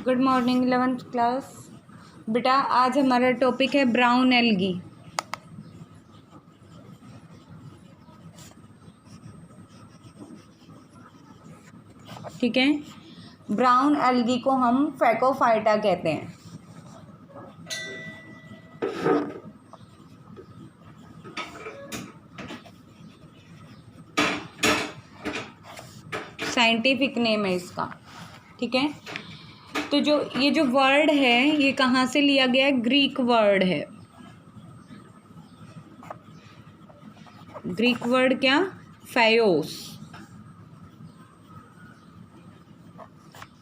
Good morning 11th class. बेटा आज हमारा टॉपिक है ब्राउन एल्गी। ठीक है, ब्राउन एल्गी को हम फैकोफाइटा कहते हैं। साइंटिफिक नेम है इसका। ठीक है, तो जो ये जो वर्ड है ये कहाँ से लिया गया है? ग्रीक वर्ड है। ग्रीक वर्ड क्या? फायोस।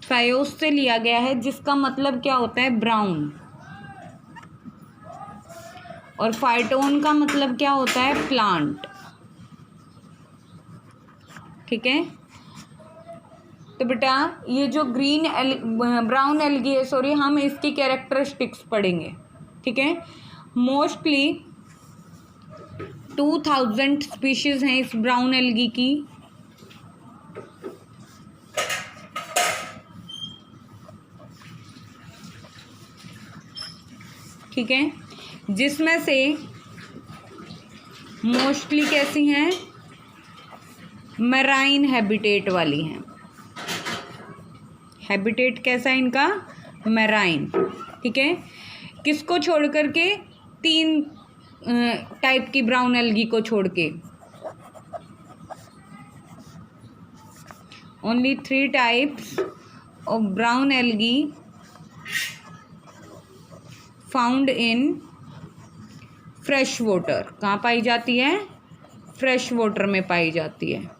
फायोस से लिया गया है, जिसका मतलब क्या होता है? ब्राउन। और फाइटोन का मतलब क्या होता है? प्लांट। ठीक है, तो बेटा ये जो ब्राउन एल्गी है, सॉरी, हम इसकी कैरेक्टरिस्टिक्स पढ़ेंगे। ठीक है, मोस्टली 2000 स्पीशीज हैं इस ब्राउन एल्गी की। ठीक है, जिसमें से मोस्टली कैसी हैं? मैराइन हैबिटेट वाली हैं। हैबिटेट कैसा है इनका? मैराइन। ठीक है, किसको छोड़ करके? 3 टाइप की ब्राउन एल्गी को छोड़ के, only 3 types of brown algae found in fresh water. कहाँ पाई जाती है? फ्रेश वाटर में पाई जाती है।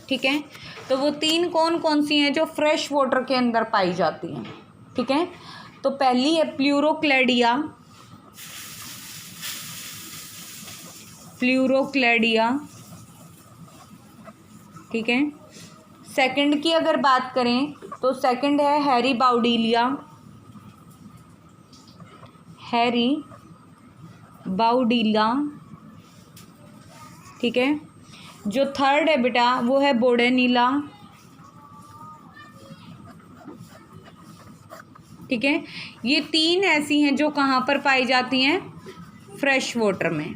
ठीक है, तो वो 3 कौन कौन सी हैं जो फ्रेश वाटर के अंदर पाई जाती हैं? ठीक है, तो पहली है प्लूरोक्लेडिया। प्लूरोक्लेडिया। ठीक है, सेकंड की अगर बात करें तो सेकंड है हैरीबाउडिलिया। हैरीबाउडिला। ठीक है, जो थर्ड है बेटा वो है बोडेनिला। ठीक है, ये 3 ऐसी हैं जो कहाँ पर पाई जाती हैं? फ्रेश वाटर में।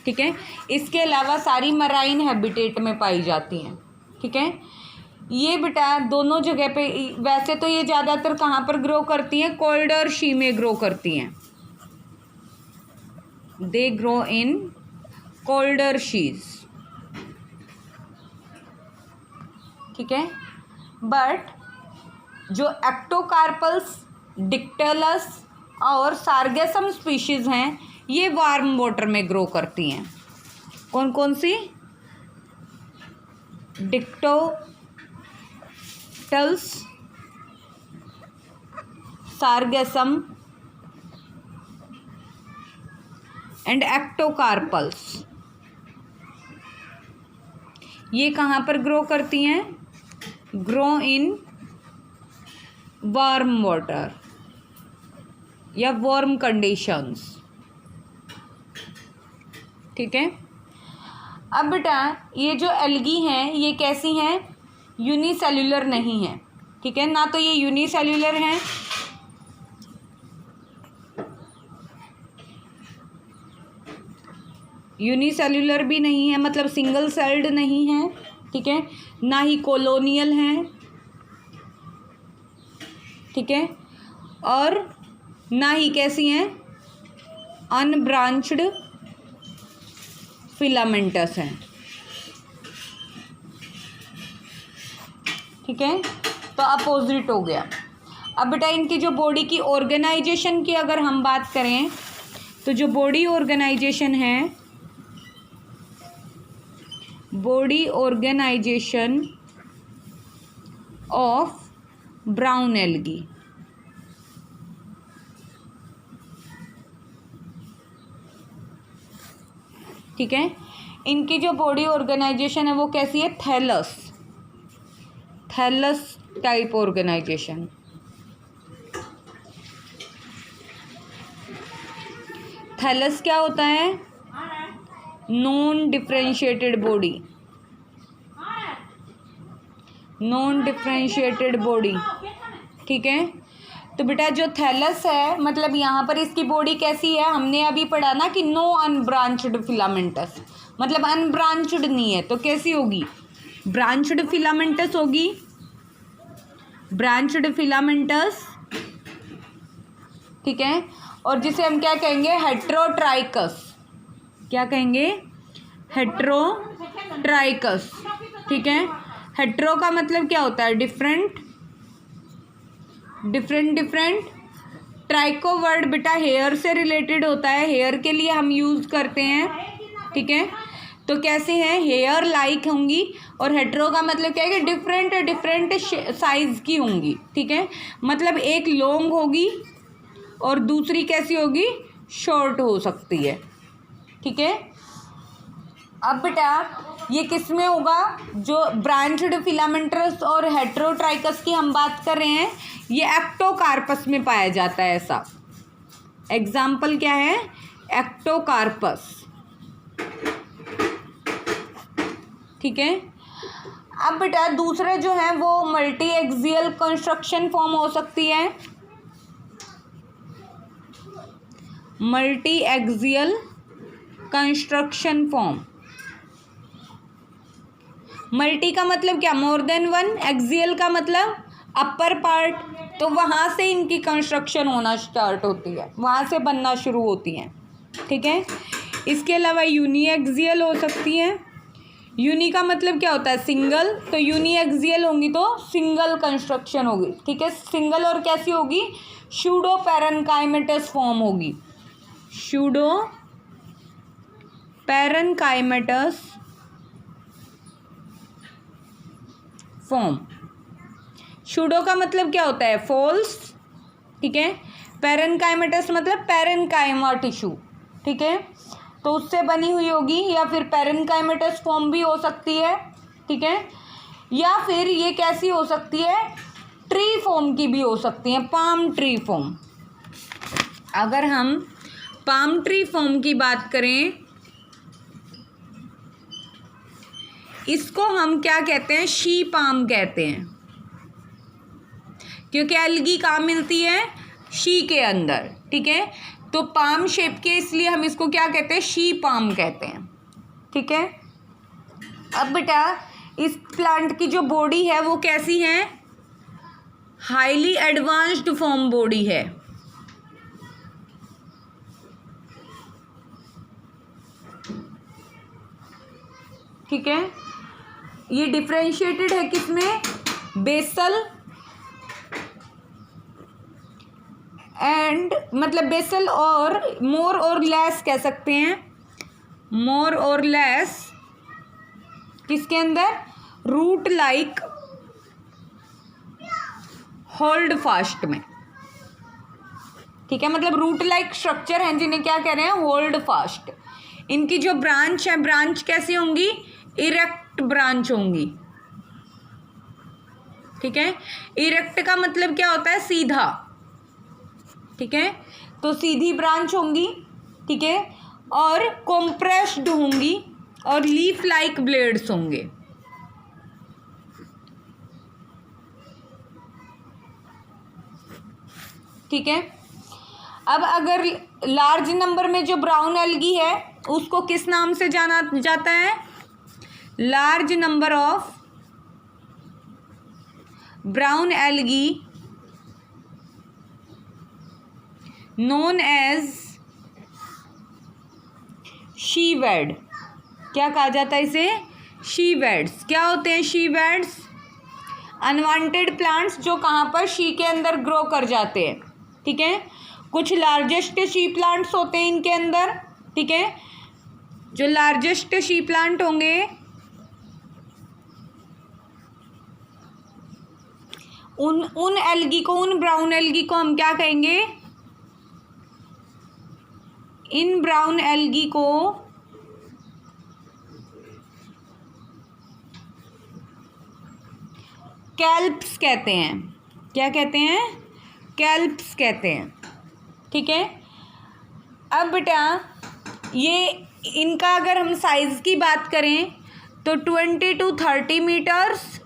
ठीक है, इसके अलावा सारी मराइन हैबिटेट में पाई जाती हैं। ठीक है, ये बेटा दोनों जगह पे, वैसे तो ये ज़्यादातर कहाँ पर ग्रो करती हैं? कोल्डर सी में ग्रो करती हैं। They grow in colder शीज। ठीक है, बट जो एक्टोकार्पल्स, डिक्टेलस और सार्गेसम स्पीशीज हैं ये वार्म वाटर में ग्रो करती हैं। कौन कौन सी? डिक्टोटल्स, सार्गेसम एंड एक्टोकार्पल्स। ये कहाँ पर ग्रो करती हैं? ग्रो इन वार्म वाटर या वार्म कंडीशंस। ठीक है, अब बेटा ये जो एल्गी हैं ये कैसी हैं? यूनिसेल्युलर नहीं है। ठीक है, ना तो ये यूनिसेल्युलर हैं यूनिसेल्युलर भी नहीं है, मतलब सिंगल सेल्ड नहीं है। ठीक है, ना ही कॉलोनियल हैं। ठीक है, और ना ही कैसी हैं? अनब्रांच्ड फिलामेंटस हैं। ठीक है, तो अपोजिट हो गया। अब बेटा इनकी जो बॉडी की ऑर्गेनाइजेशन की अगर हम बात करें तो जो बॉडी ऑर्गेनाइजेशन है, body organisation of brown algae. ठीक है, इनकी जो बॉडी ऑर्गेनाइजेशन है वो कैसी है? Thallus type organisation. थैलस क्या होता है? Non differentiated body. Non differentiated body. ठीक है, तो बेटा जो थैलस है मतलब यहाँ पर इसकी बॉडी कैसी है, हमने अभी पढ़ा ना कि नो अनब्रांच्ड फिलामेंटस, मतलब अनब्रांच्ड नहीं है, तो कैसी होगी, ब्रांच्ड फिलामेंटस होगी, ब्रांच्ड फिलामेंटस। ठीक है, और जिसे हम क्या कहेंगे, हेट्रोट्राइकस। क्या कहेंगे, हेट्रोट्राइकस। ठीक है, हेट्रो का मतलब क्या होता है, different, different different. Tricho word बेटा हेयर से रिलेटेड होता है, हेयर के लिए हम यूज़ करते हैं। ठीक है, तो कैसे हैं, हेयर लाइक होंगी, और हेट्रो का मतलब क्या है कि डिफरेंट डिफरेंट साइज की होंगी। ठीक है, मतलब एक लॉन्ग होगी और दूसरी कैसी होगी, शॉर्ट हो सकती है। ठीक है, अब बेटा ये किस में होगा, जो ब्रांच्ड फिलामेंटस और हेट्रोट्राइकस की हम बात कर रहे हैं, ये एक्टोकार्पस में पाया जाता है ऐसा। एग्जाम्पल क्या है, एक्टोकार्पस। ठीक है, अब बेटा दूसरे जो है वो मल्टी एक्सियल कंस्ट्रक्शन फॉर्म हो सकती है, multi axial construction form. Multi का मतलब क्या, मोर देन वन, एक्सियल का मतलब अपर पार्ट, तो वहाँ से इनकी कंस्ट्रक्शन होना स्टार्ट होती है, वहाँ से बनना शुरू होती हैं। ठीक है, इसके अलावा यूनी एक्सियल हो सकती है। यूनी का मतलब क्या होता है, सिंगल, तो यूनी एक्सियल होंगी तो सिंगल कंस्ट्रक्शन होगी। ठीक है, सिंगल और कैसी होगी, सूडो पैरेन्काइमेटस फॉर्म होगी, सूडो पैरेन्काइमेटस फॉर्म। सूडो का मतलब क्या होता है, फॉल्स। ठीक है, पैरेन्काइमेटस मतलब पैरेन्काइमा टिश्यू। ठीक है, तो उससे बनी हुई होगी, या फिर पैरेन्काइमेटस फॉर्म भी हो सकती है। ठीक है, या फिर ये कैसी हो सकती है, ट्री फॉर्म की भी हो सकती है, पाम ट्री फॉर्म। अगर हम पाम ट्री फॉर्म की बात करें, इसको हम क्या कहते हैं, शी पाम कहते हैं, क्योंकि एल्गी कहाँ मिलती है, शी के अंदर। ठीक है, तो पाम शेप के, इसलिए हम इसको क्या कहते हैं, शी पाम कहते हैं। ठीक है, अब बेटा इस प्लांट की जो बॉडी है वो कैसी है, हाईली एडवांस्ड फॉर्म बॉडी है। ठीक है, ये डिफरेंशिएटेड है किसमें, बेसल एंड, मतलब बेसल और मोर और लेस कह सकते हैं, मोर और लेस किसके अंदर, रूट लाइक होल्ड फास्ट में। ठीक है, मतलब रूट लाइक स्ट्रक्चर हैं जिन्हें क्या कह रहे हैं, होल्ड फास्ट। इनकी जो ब्रांच है, ब्रांच कैसी होंगी, इरेक्ट ब्रांच होंगी। ठीक है, इरेक्ट का मतलब क्या होता है, सीधा। ठीक है, तो सीधी ब्रांच होंगी। ठीक है, और कॉम्प्रेस्ड होंगी, और लीफ लाइक ब्लेड्स होंगे। ठीक है, अब अगर लार्ज नंबर में जो ब्राउन एल्गी है उसको किस नाम से जाना जाता है, large number of brown algae known as seaweed. क्या कहा जाता है इसे, शीवेड्स। क्या होते हैं शीवेड्स, अनवांटेड प्लांट्स जो कहाँ पर शी के अंदर ग्रो कर जाते हैं। ठीक है, कुछ लार्जेस्ट शी प्लांट्स होते हैं इनके अंदर। ठीक है, जो लार्जेस्ट शी प्लांट होंगे उन एल्गी को, उन ब्राउन एल्गी को हम क्या कहेंगे, इन ब्राउन एल्गी को कैल्प्स कहते हैं। क्या कहते हैं, कैल्प्स कहते हैं। ठीक है, अब बेटा ये इनका अगर हम साइज़ की बात करें तो 20 to 30 मीटर्स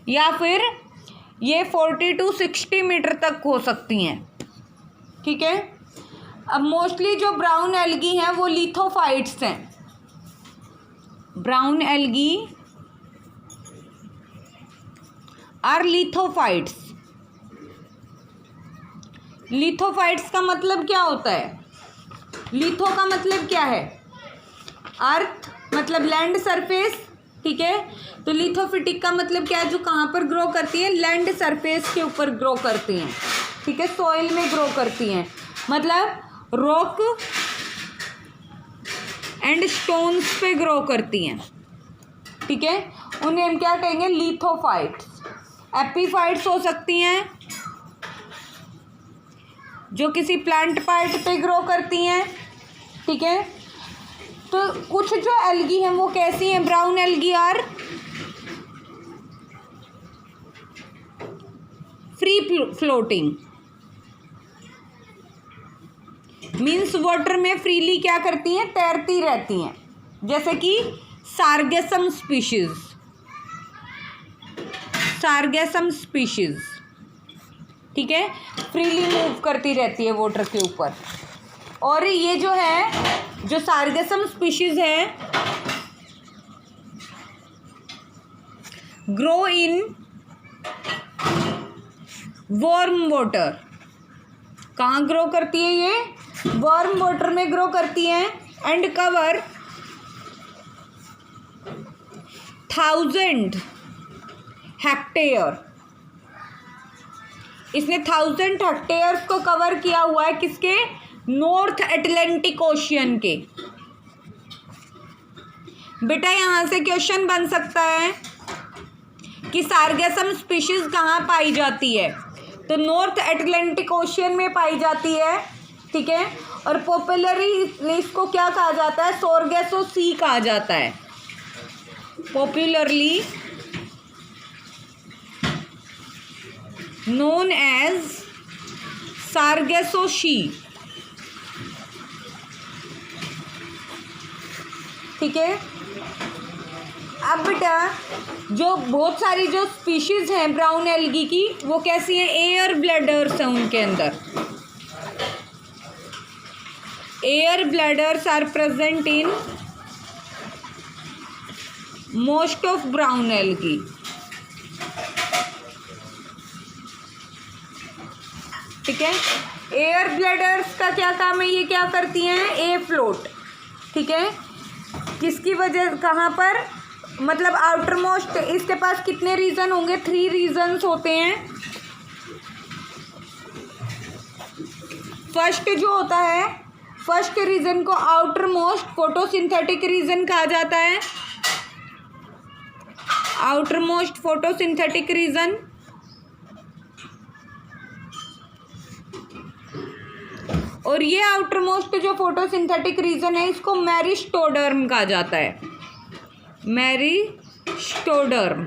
या फिर ये 40 to 60 मीटर तक हो सकती हैं। ठीक है। अब मोस्टली जो ब्राउन एल्गी हैं वो लिथोफाइट्स हैं। Brown algae are lithophytes. Lithophytes का मतलब क्या होता है? लिथो का मतलब क्या है? अर्थ, मतलब लैंड सरफेस। ठीक है। तो लिथोफिटिक का मतलब क्या है? जो कहाँ पर ग्रो करती है? लैंड सरफेस के ऊपर ग्रो करती हैं। ठीक है, सॉइल में ग्रो करती हैं, मतलब रॉक एंड स्टोन्स पे ग्रो करती हैं। ठीक है, उन्हें हम क्या कहेंगे? लिथोफाइट्स। एपीफाइट्स हो सकती हैं जो किसी प्लांट पार्ट पे ग्रो करती हैं। ठीक है, तो कुछ जो एल्गी हैं वो कैसी हैं? Brown algae are free floating, means water में फ्रीली क्या करती हैं? तैरती रहती हैं। जैसे कि सार्गेसम स्पीशीज, सार्गेसम स्पीशीज। ठीक है, फ्रीली मूव करती रहती है वाटर के ऊपर। और ये जो है, जो सार्गेसम स्पीशीज है, ग्रो इन वार्म वाटर। कहाँ ग्रो करती है ये? वार्म वाटर में ग्रो करती हैं। And cover 1000 hectare. इसने 1000 हेक्टेयर्स को कवर किया हुआ है। किसके? नॉर्थ अटलांटिक ओशियन के। बेटा यहाँ से क्वेश्चन बन सकता है कि सार्गेसम स्पीशीज कहाँ पाई जाती है? तो नॉर्थ अटलांटिक ओशियन में पाई जाती है। ठीक है, और पॉपुलरली इसको क्या कहा जाता है? सार्गेसो सी कहा जाता है। पॉपुलरली नोन एज सार्गेसो सी। ठीक है, अब बेटा जो बहुत सारी जो स्पीशीज हैं ब्राउन एल्गी की, वो कैसी हैं? एयर ब्लैडर्स हैं उनके अंदर। Air bladders are present in most of brown algae. ठीक है, एयर ब्लैडर्स का क्या काम है? ये क्या करती हैं? Air float. ठीक है, किसकी वजह? कहाँ पर? मतलब आउटर मोस्ट। इसके पास कितने रीजन होंगे? 3 रीजन्स होते हैं। फर्स्ट जो होता है, फर्स्ट रीजन को आउटर मोस्ट फोटोसिंथेटिक रीजन कहा जाता है। Outer most photosynthetic region. और ये आउटर मोस्ट जो फोटोसिंथेटिक रीजन है, इसको मेरिस्टोडर्म कहा जाता है। मेरिस्टोडर्म।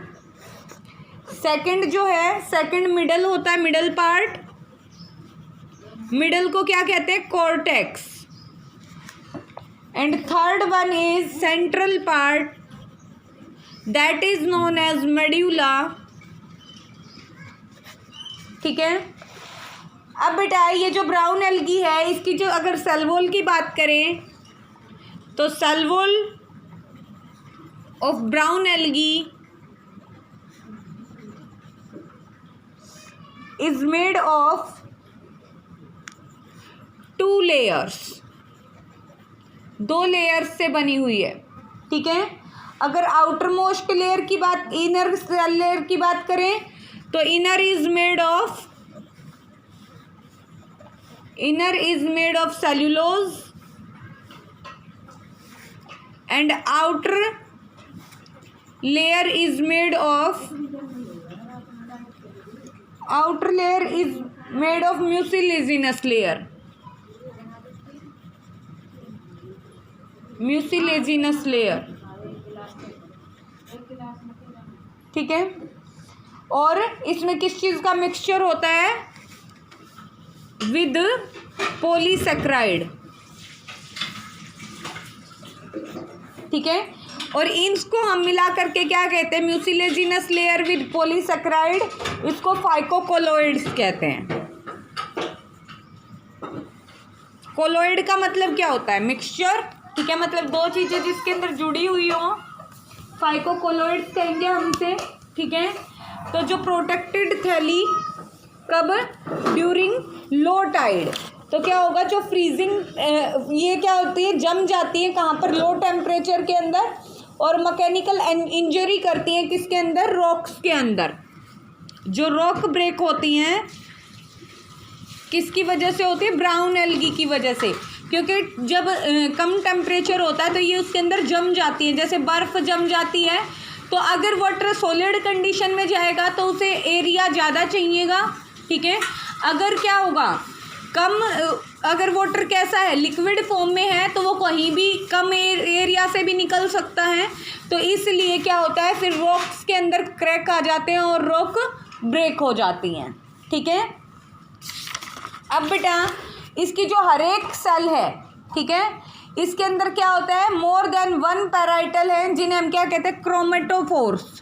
सेकंड जो है, सेकंड मिडल होता है, मिडल पार्ट। मिडल को क्या कहते हैं? Cortex. And third one is central part, that is known as medulla. ठीक है, अब बेटा ये जो ब्राउन एल्गी है, इसकी जो अगर सेल वॉल की बात करें, तो cell wall of brown algae is made of 2 layers। 2 layers से बनी हुई है। ठीक है, अगर आउटर मोस्ट लेयर की बात, इनर सेल लेयर की बात करें, तो inner is made of cellulose and outer layer is made of mucilaginous layer। ठीक है, और इसमें किस चीज़ का मिक्सचर होता है? With polysaccharide. ठीक है, और इसको हम मिला करके क्या कहते हैं, म्यूसिलेजिनस लेयर विद पॉलीसेकेराइड, इसको फाइकोकोलोइड्स कहते हैं। कोलोइड का मतलब क्या होता है, मिक्सचर, ठीक है, मतलब दो चीजें जिसके अंदर जुड़ी हुई हो, फाइकोकोलोइड्स कहेंगे हम इसे, ठीक है। तो जो प्रोटेक्टेड थैली कब, ड्यूरिंग लो टाइड, तो क्या होगा, जो फ्रीजिंग ये क्या होती है, जम जाती है कहाँ पर, लो टेम्परेचर के अंदर, और मैकेनिकल इंजरी करती हैं किसके अंदर, रॉक्स के अंदर। जो रॉक ब्रेक होती हैं किसकी वजह से होती है, ब्राउन एल्गी की वजह से, क्योंकि जब कम टेम्परेचर होता है तो ये उसके अंदर जम जाती है, जैसे बर्फ़ जम जाती है। तो अगर वाटर सॉलिड कंडीशन में जाएगा तो उसे एरिया ज़्यादा चाहिएगा, ठीक है। अगर क्या होगा, कम, अगर वाटर कैसा है, लिक्विड फॉर्म में है, तो वो कहीं भी कम एरिया से भी निकल सकता है। तो इसलिए क्या होता है, फिर रॉक्स के अंदर क्रैक आ जाते हैं और रॉक ब्रेक हो जाती हैं, ठीक है। अब बेटा इसकी जो हर एक सेल है, ठीक है, इसके अंदर क्या होता है, मोर देन वन पैराइटल है, जिन्हें हम क्या कहते हैं, क्रोमेटोफोर्स।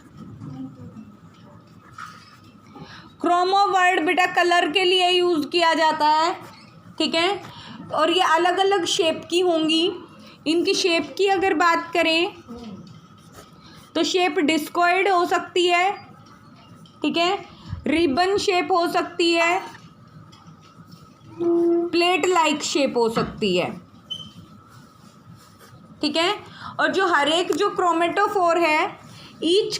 क्रोमो वर्ड बेटा कलर के लिए यूज किया जाता है, ठीक है। और ये अलग अलग शेप की होंगी। इनकी शेप की अगर बात करें तो शेप डिस्कॉइड हो सकती है, ठीक है, रिबन शेप हो सकती है, प्लेट लाइक शेप हो सकती है, ठीक है। और जो हर एक जो क्रोमेटोफोर है, ईच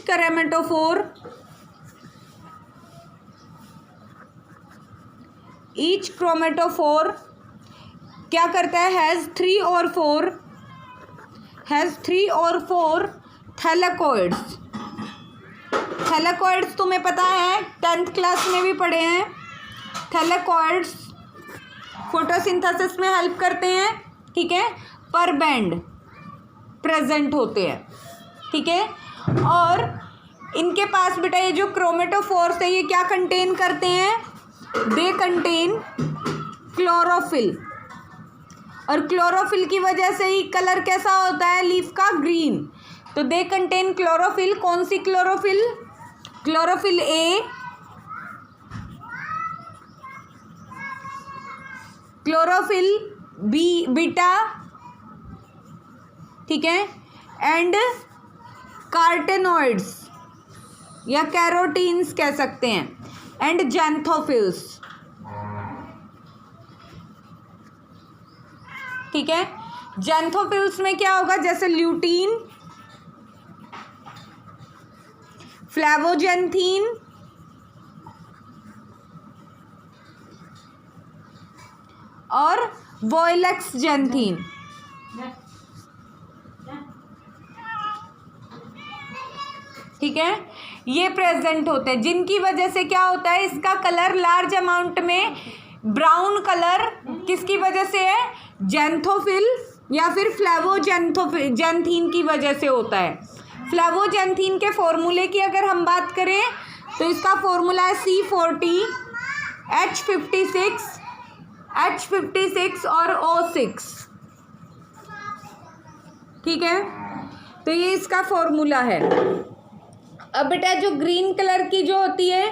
क्रोमेटोफोर क्या करता है, हैज़ थ्री और फोर थैलेकॉइड्स। थैलेकॉइड्स तुम्हें पता है, 10th क्लास में भी पढ़े हैं। थैलेकॉइड्स फोटोसिंथेसिस में हेल्प करते हैं, ठीक है, पर बैंड प्रेजेंट होते हैं, ठीक है। और इनके पास बेटा ये जो क्रोमेटोफोर्स है, ये क्या कंटेन करते हैं, दे कंटेन क्लोरोफिल, और क्लोरोफिल की वजह से ही कलर कैसा होता है लीफ का, ग्रीन। तो दे कंटेन क्लोरोफिल, कौन सी chlorophyll, chlorophyll A, chlorophyll B, beta, ठीक है, एंड कार्टेनॉइड्स या कैरोटीन्स कह सकते हैं, एंड जैंथोफिल्स, ठीक है। जैंथोफिल्स में क्या होगा, जैसे ल्यूटीन, फ्लेवोजेंथीन और वोइलेक्स जेंथीन, ठीक है, ये प्रेजेंट होते हैं, जिनकी वजह से क्या होता है, इसका कलर लार्ज अमाउंट में ब्राउन कलर किसकी वजह से है, जैंथोफिल या फिर फ्लेवोजेंथीन की वजह से होता है। फ्लेवोजेंथीन के फॉर्मूले की अगर हम बात करें तो इसका फॉर्मूला है C40 H56 और O6, ठीक है। तो ये इसका फॉर्मूला है। अब बेटा जो ग्रीन कलर की जो होती है,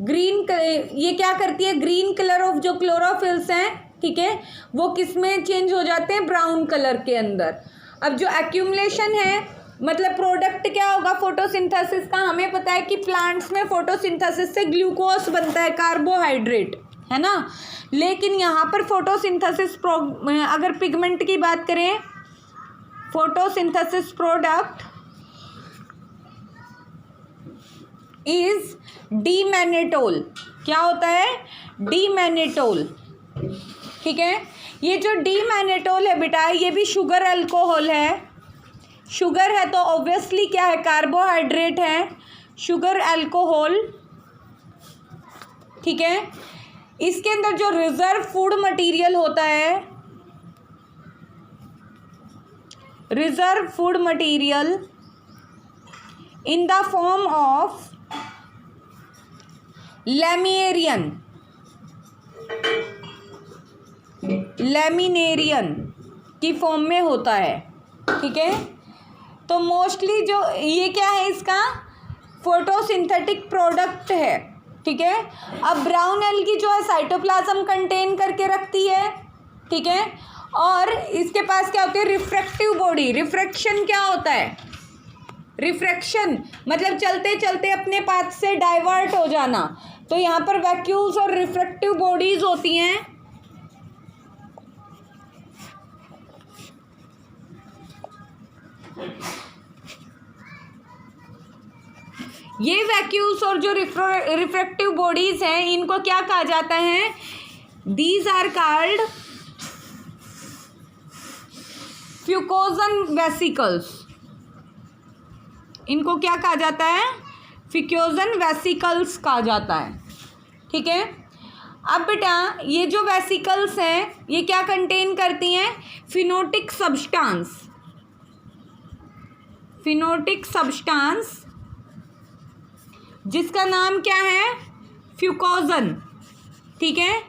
ये क्या करती है, ग्रीन कलर ऑफ जो क्लोरोफिल्स हैं, ठीक है, वो किस में चेंज हो जाते हैं, ब्राउन कलर के अंदर। अब जो एक्यूमुलेशन है, मतलब प्रोडक्ट क्या होगा फोटोसिंथेसिस का, हमें पता है कि प्लांट्स में फोटोसिंथेसिस से ग्लूकोज बनता है, कार्बोहाइड्रेट, है ना। लेकिन यहाँ पर फोटोसिंथेसिस अगर पिगमेंट की बात करें, फोटोसिंथेसिस प्रोडक्ट इज डीमैनेटोल। क्या होता है, डीमैनेटोल, ठीक है। ये जो डीमैनेटोल है बेटा, ये भी शुगर अल्कोहल है। शुगर है तो ऑब्वियसली क्या है, कार्बोहाइड्रेट है, शुगर अल्कोहल, ठीक है। इसके अंदर जो रिजर्व फूड मटेरियल होता है, reserve food material in the form of laminarin की फॉर्म में होता है, ठीक है। तो मोस्टली जो ये क्या है, इसका फोटोसिंथेटिक प्रोडक्ट है, ठीक है। अब ब्राउन एल्गी जो है साइटोप्लाज्म कंटेन करके रखती है, ठीक है। और इसके पास क्या होती है, रिफ्रैक्टिव बॉडी। रिफ्रैक्शन क्या होता है, रिफ्रैक्शन मतलब चलते चलते अपने पाथ से डाइवर्ट हो जाना। तो यहाँ पर वैक्यूल्स और रिफ्रैक्टिव बॉडीज होती हैं। ये वैक्यूल्स और जो रिफ्रैक्टिव बॉडीज हैं, इनको क्या कहा जाता है, दीज आर कॉल्ड फ्यूकोजन वेसिकल्स। इनको क्या कहा जाता है, फ्यूकोजन वेसिकल्स कहा जाता है, ठीक है। अब बेटा ये जो वेसिकल्स हैं ये क्या कंटेन करती हैं, फिनोटिक सब्सटेंस। फिनोटिक सब्सटेंस जिसका नाम क्या है, फ्यूकोजन, ठीक है।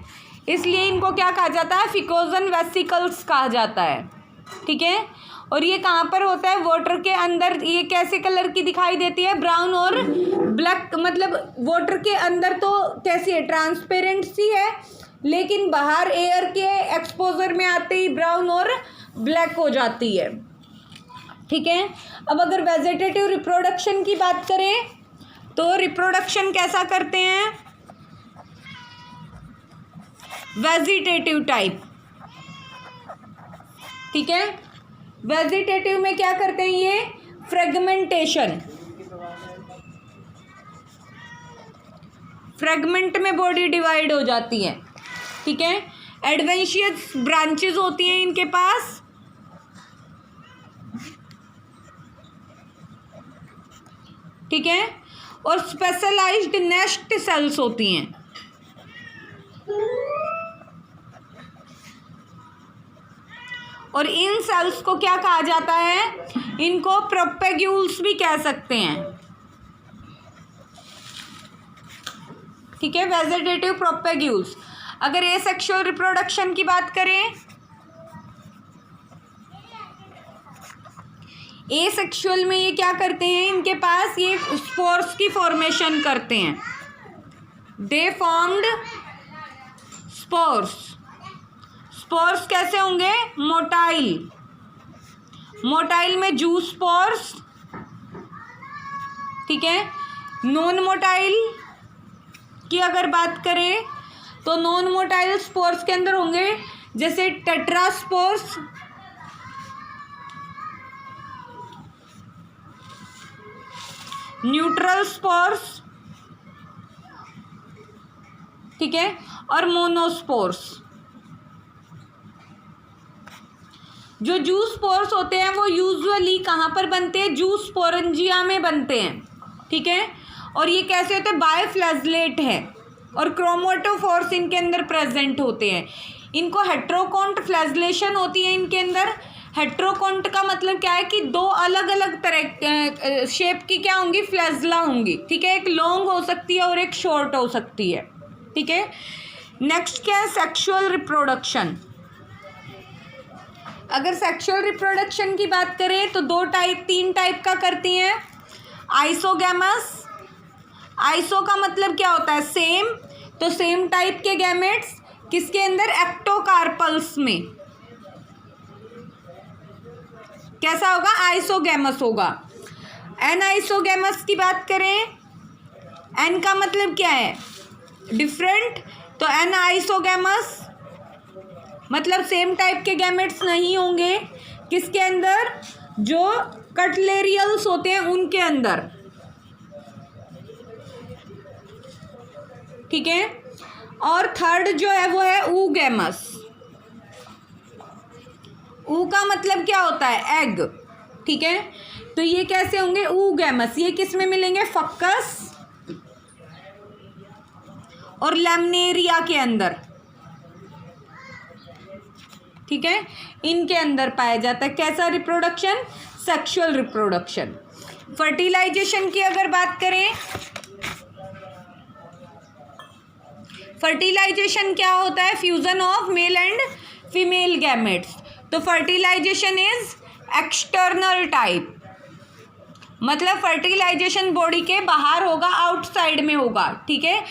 इसलिए इनको क्या कहा जाता है, फ्यूकोजन वेसिकल्स कहा जाता है, ठीक है। और ये कहाँ पर होता है, वाटर के अंदर। ये कैसे कलर की दिखाई देती है, ब्राउन और ब्लैक। मतलब वाटर के अंदर तो कैसी है, ट्रांसपेरेंट सी है, लेकिन बाहर एयर के एक्सपोजर में आते ही ब्राउन और ब्लैक हो जाती है, ठीक है। अब अगर वेजिटेटिव रिप्रोडक्शन की बात करें तो रिप्रोडक्शन कैसा करते हैं, वेजिटेटिव टाइप, ठीक है। वेजिटेटिव में क्या करते हैं, ये फ्रेगमेंटेशन, फ्रेगमेंट में बॉडी डिवाइड हो जाती है, ठीक है। एडवेंशियस ब्रांचेस होती हैं इनके पास, ठीक है। और स्पेशलाइज्ड नेस्ट सेल्स होती हैं, और इन सेल्स को क्या कहा जाता है, इनको प्रोपेग्यूल्स भी कह सकते हैं, ठीक है। Vegetative propagules. अगर एसेक्सुअल रिप्रोडक्शन की बात करें, एसेक्सुअल में ये क्या करते हैं, इनके पास ये स्पोर्स की फॉर्मेशन करते हैं, दे फॉर्म्ड स्पोर्स। स्पोर्स कैसे होंगे, मोटाइल, मोटाइल में जू स्पोर्स, ठीक है। नॉन मोटाइल की अगर बात करें तो नॉन मोटाइल स्पोर्स के अंदर होंगे जैसे टेट्रास्पोर्स, न्यूट्रल स्पोर्स, ठीक है, और मोनोस्पोर्स। जो जूस स्पोर्स होते हैं वो यूजुअली कहाँ पर बनते हैं, जूस स्पोरेंजिया में बनते हैं, ठीक है। और ये कैसे होते हैं, बायफ्लैजलेट है, और क्रोमेटोफोर्स इनके अंदर प्रेजेंट होते हैं। इनको हेट्रोकॉन्ट फ्लैजलेशन होती है इनके अंदर। हेट्रोकॉन्ट का मतलब क्या है कि दो अलग अलग तरह शेप की क्या होंगी, फ्लैजला होंगी, ठीक है। एक लॉन्ग हो सकती है और एक शॉर्ट हो सकती है, ठीक है। नेक्स्ट क्या है, सेक्सुअल रिप्रोडक्शन। अगर सेक्सुअल रिप्रोडक्शन की बात करें तो तीन टाइप का करती हैं। आइसोगैमस, आइसो का मतलब क्या होता है, सेम, तो सेम टाइप के गैमेट्स किसके अंदर, एक्टोकार्पल्स में। कैसा होगा, आइसोगैमस होगा। एनाइसोगैमस की बात करें, एन का मतलब क्या है, डिफरेंट, तो एनाइसोगैमस मतलब सेम टाइप के गैमेट्स नहीं होंगे, किसके अंदर, जो कटलेरियल्स होते हैं उनके अंदर, ठीक है। और थर्ड जो है वो है ऊगैमस। ऊ का मतलब क्या होता है, एग, ठीक है। तो ये कैसे होंगे, ऊगैमस। ये किस में मिलेंगे, फक्कस और लैमिनेरिया के अंदर, ठीक है, इनके अंदर पाया जाता है। कैसा रिप्रोडक्शन, सेक्सुअल रिप्रोडक्शन। फर्टिलाइजेशन की अगर बात करें, फर्टिलाइजेशन क्या होता है, fusion of male and female gametes. तो फर्टिलाइजेशन इज एक्सटर्नल टाइप, मतलब फर्टिलाइजेशन बॉडी के बाहर होगा, आउटसाइड में होगा, ठीक है।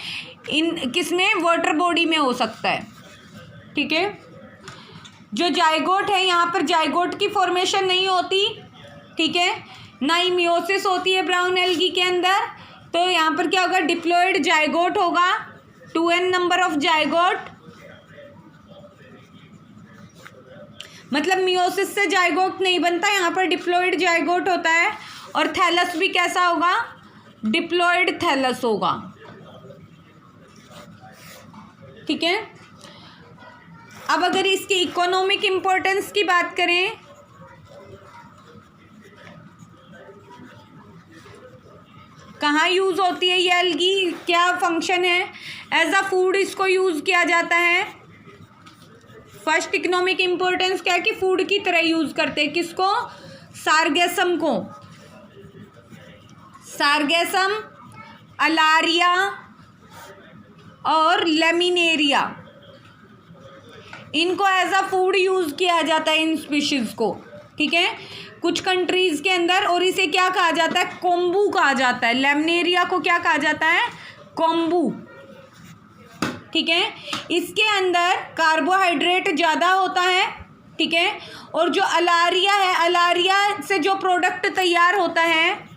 इन किसमें, वाटर बॉडी में हो सकता है, ठीक है। जो जाइगोट है, यहाँ पर जाइगोट की फॉर्मेशन नहीं होती, ठीक है, ना ही मियोसिस होती है ब्राउन एल्गी के अंदर। तो यहाँ पर क्या होगा, डिप्लॉयड जाइगोट होगा, 2n नंबर ऑफ जाइगोट, मतलब मियोसिस से जाइगोट नहीं बनता, यहाँ पर डिप्लॉयड जाइगोट होता है। और थैलस भी कैसा होगा, डिप्लॉयड थैलस होगा, ठीक है। अब अगर इसकी इकोनॉमिक इंपॉर्टेंस की बात करें, कहाँ यूज़ होती है ये एल्गी, क्या फंक्शन है, एज अ फूड इसको यूज़ किया जाता है। फर्स्ट इकोनॉमिक इंपॉर्टेंस क्या है कि फूड की तरह यूज़ करते हैं, किसको, सार्गेसम को, सार्गेसम, अलारिया और लेमिनेरिया, इनको एज अ फूड यूज़ किया जाता है इन स्पीशीज़ को, ठीक है, कुछ कंट्रीज़ के अंदर। और इसे क्या कहा जाता है, कोम्बू कहा जाता है। लेमिनेरिया को क्या कहा जाता है, कोम्बू, ठीक है। इसके अंदर कार्बोहाइड्रेट ज़्यादा होता है, ठीक है। और जो अलारिया है, अलारिया से जो प्रोडक्ट तैयार होता है,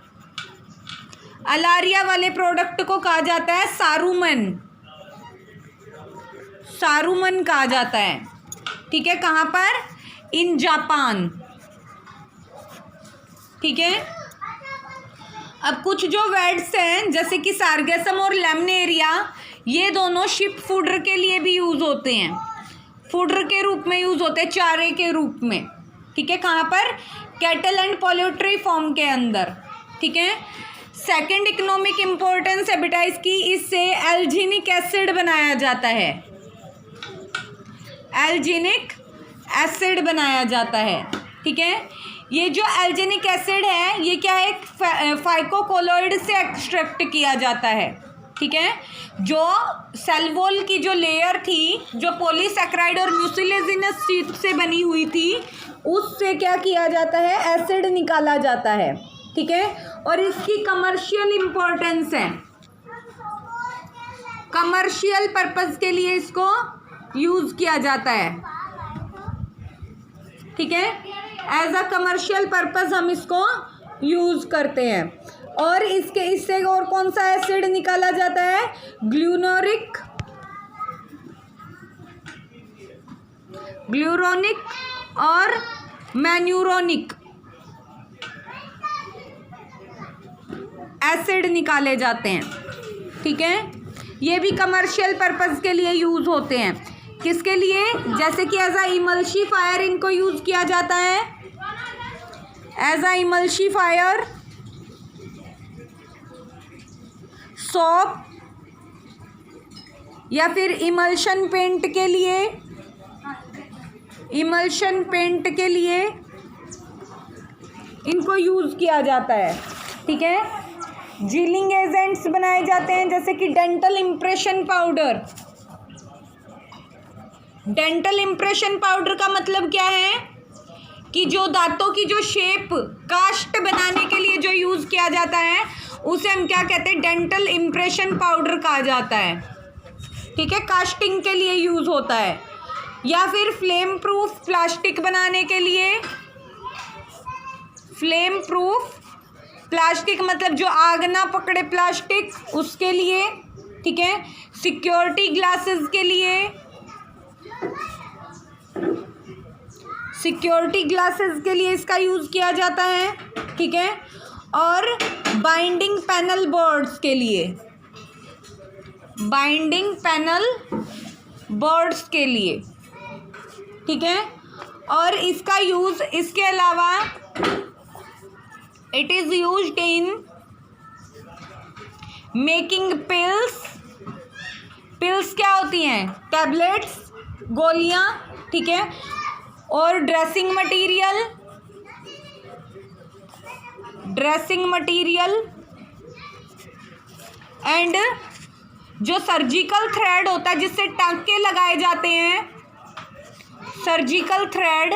अलारिया वाले प्रोडक्ट को कहा जाता है सारूमन, सारूमन कहा जाता है, ठीक है। कहाँ पर, इन जापान, ठीक है। अब कुछ जो वर्ड्स हैं जैसे कि सार्गेसम और लेमिनेरिया, ये दोनों शिप फूडर के लिए भी यूज़ होते हैं, फूडर के रूप में यूज़ होते हैं, चारे के रूप में, ठीक है। कहाँ पर, कैटल एंड पोल्ट्री फॉर्म के अंदर, ठीक है। सेकंड इकोनॉमिक इम्पोर्टेंस है बेटा इसकी, इससे एल्जिनिक एसिड बनाया जाता है, एल्जिनिक एसिड बनाया जाता है, ठीक है। ये जो एल्जिनिक एसिड है, ये क्या है, फाइकोकोलोइड से एक्सट्रैक्ट किया जाता है, ठीक है। जो सेल वॉल की जो लेयर थी, जो पॉलीसैकेराइड और म्यूसिलेजिनस शीट से बनी हुई थी, उससे क्या किया जाता है, एसिड निकाला जाता है, ठीक है। और इसकी कमर्शियल इम्पोर्टेंस है, कमर्शियल पर्पस के लिए इसको यूज़ किया जाता है, ठीक है। एज अ कमर्शियल पर्पस हम इसको यूज़ करते हैं। और इससे और कौन सा एसिड निकाला जाता है, ग्लूरोनिक, ग्लूरोनिक और मैन्यूरोनिक एसिड निकाले जाते हैं, ठीक है। ये भी कमर्शियल पर्पस के लिए यूज़ होते हैं, किसके लिए, जैसे कि एज अ इमल्शिफायर इनको यूज़ किया जाता है, एज अ इमल्शिफायर, सोप, या फिर इमल्शन पेंट के लिए, इमल्शन पेंट के लिए इनको यूज़ किया जाता है, ठीक है। जीलिंग एजेंट्स बनाए जाते हैं, जैसे कि dental impression powder, dental impression powder का मतलब क्या है कि जो दांतों की जो शेप कास्ट बनाने के लिए जो यूज़ किया जाता है, उसे हम क्या कहते हैं, डेंटल इम्प्रेशन पाउडर कहा जाता है, ठीक है। कास्टिंग के लिए यूज़ होता है। या फिर फ्लेम प्रूफ प्लास्टिक बनाने के लिए, फ्लेम प्रूफ प्लास्टिक मतलब जो आग ना पकड़े प्लास्टिक, उसके लिए, ठीक है। सिक्योरिटी ग्लासेस के लिए, सिक्योरिटी ग्लासेस के लिए इसका यूज़ किया जाता है, ठीक है। और बाइंडिंग पैनल बोर्ड्स के लिए, बाइंडिंग पैनल बोर्ड्स के लिए, ठीक है। और इसका यूज़, इसके अलावा it is used in making pills, pills क्या होती हैं, टैबलेट्स, गोलियां, ठीक है। और dressing material, dressing material and जो सर्जिकल थ्रेड होता है जिससे टांके लगाए जाते हैं, सर्जिकल थ्रेड,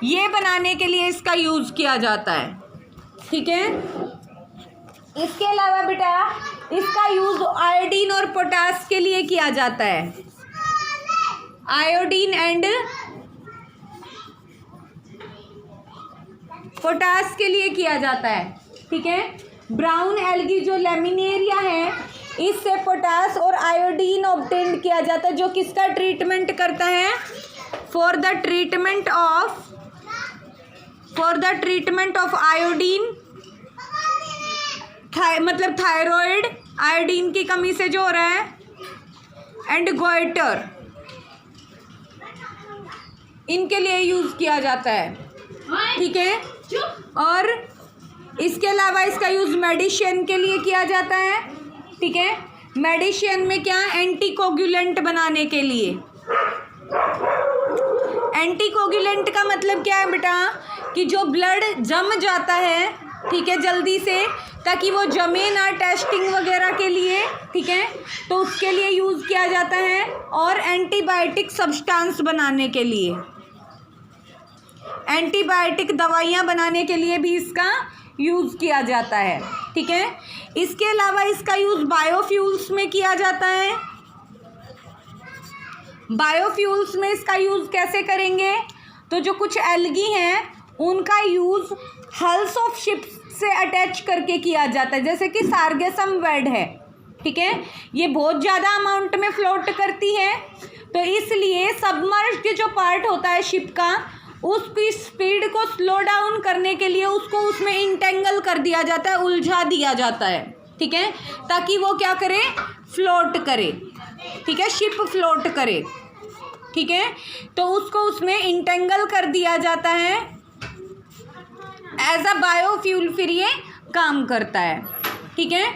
ये बनाने के लिए इसका यूज़ किया जाता है, ठीक है। इसके अलावा बेटा इसका यूज आयोडीन और पोटास के लिए किया जाता है, आयोडीन एंड पोटास के लिए किया जाता है, ठीक है। ब्राउन एल्गी जो लेमिनेरिया है, इससे पोटास और आयोडीन ऑब्टेन किया जाता है, जो किसका ट्रीटमेंट करता है, for the treatment of iodine, मतलब थायराइड, आयोडीन की कमी से जो हो रहा है, एंड गोइटर, इनके लिए यूज किया जाता है, ठीक है। और इसके अलावा इसका यूज मेडिसिन के लिए किया जाता है, ठीक है। मेडिसिन में क्या, एंटीकोगुलेंट बनाने के लिए। एंटीकोगुलेंट का मतलब क्या है बेटा, कि जो ब्लड जम जाता है, ठीक है, जल्दी से, ताकि वो जमे ना टेस्टिंग वगैरह के लिए, ठीक है, तो उसके लिए यूज़ किया जाता है। और एंटीबायोटिक सब्सटेंस बनाने के लिए, एंटीबायोटिक दवाइयाँ बनाने के लिए भी इसका यूज़ किया जाता है, ठीक है। इसके अलावा इसका यूज़ बायोफ्यूल्स में किया जाता है। बायोफ्यूल्स में इसका यूज़ कैसे करेंगे, तो जो कुछ एल्गी हैं उनका यूज़ हल्स ऑफ शिप्स से अटैच करके किया जाता है, जैसे कि सार्गेसम वेड है, ठीक है, ये बहुत ज़्यादा अमाउंट में फ्लोट करती है, तो इसलिए सबमर्ज्ड जो पार्ट होता है शिप का, उसकी स्पीड को स्लो डाउन करने के लिए उसको उसमें इंटेंगल कर दिया जाता है, उलझा दिया जाता है, ठीक है, ताकि वो क्या करे, फ्लोट करे, ठीक है, शिप फ्लोट करे, ठीक है, तो उसको उसमें इंटेंगल कर दिया जाता है। एज अ बायोफ्यूल फिर ये काम करता है, ठीक है।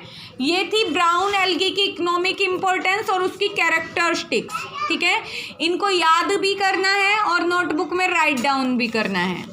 ये थी ब्राउन एल्गी की इकोनॉमिक इम्पोर्टेंस और उसकी कैरेक्टरिस्टिक्स, ठीक है। इनको याद भी करना है और नोटबुक में राइट डाउन भी करना है।